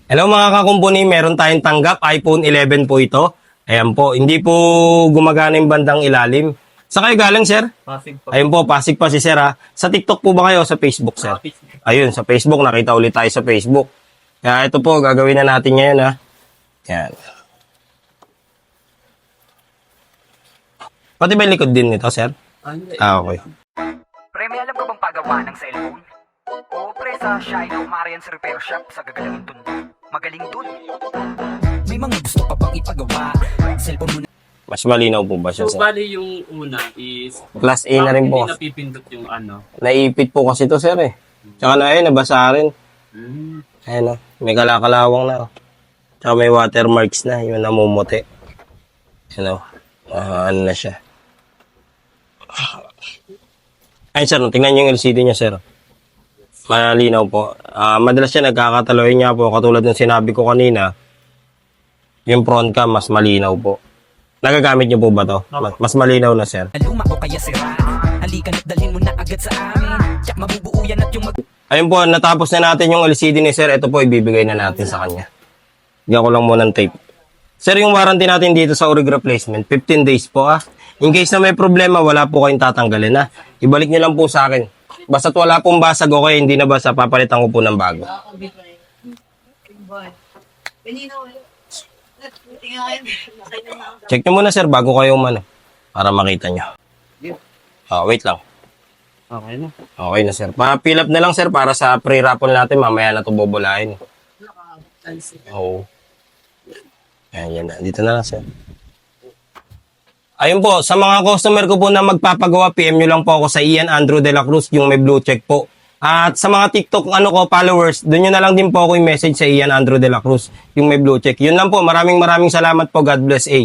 Hello mga kakumpuni, meron tayong tanggap, iPhone 11 po ito. Ayan po, hindi po gumagana yung bandang ilalim. Sa kayo galing, sir? Pasig po. Ayun po, Pasig pa si sir ha. Sa TikTok po ba kayo o sa Facebook, sir? Ayun, sa Facebook, nakita ulit tayo sa Facebook. Kaya ito po, gagawin na natin ngayon ha. Yan. Pati ba yung likod din nito, sir? Okay. Pre, may alam ka bang pagawa ng cellphone? Oo pre, sa Shino Marian's Repair Shop sa Gagalangin Tondo. Magaling dun. May mga gusto pa bang ipagawa? Cellphone mo na. Mas malinaw po ba siya, So, sir? bali yung una is... Class A na rin po. Hindi napipindot yung ano. Naipit po kasi to, sir eh. Tsaka na ayun, nabasa rin. Ayun o, may kalakalawang na. Tsaka may watermarks na, yung namumuti. Ano, ano na siya. Ayun sir, tingnan niyo yung LCD niya sir. Malinaw po. Madalas siya nagkakataloy niya po, katulad ng sinabi ko kanina. Yung front cam, mas malinaw po. Nagagamit niyo po ba to? Mas malinaw na sir. Luma o kaya sira. Halika na't dalhin mo na agad sa amin. Tsak mabubuo yan at yung Ayun po, natapos na natin yung LCD ni sir. Ito po, ibibigay na natin sa kanya. Bigyan ko lang muna ng tape. Sir, yung warranty natin dito sa Orig Replacement, 15 days po ah. In case na may problema, wala po kayong tatanggalin na. Ibalik niyo lang po sa akin. Basta't wala pong basag o kaya hindi na basa, papalitan ko po ng bago. Check nyo muna sir, bago kayo umano. Para makita nyo. Wait lang. Okay na. Okay na sir. Pa-fill up na lang sir para sa pre-raffle natin. Mamaya na ito bubulahin. Oo. Ayan, yan na. Dito na lang sir. Ayun po, sa mga customer ko po na magpapagawa, PM nyo lang po ako sa Ian Andrew de la Cruz, yung may blue check po. At sa mga TikTok followers, doon nyo na lang din po ako yung message sa Ian Andrew de la Cruz, yung may blue check. Yun lang po, maraming salamat po. God bless, A.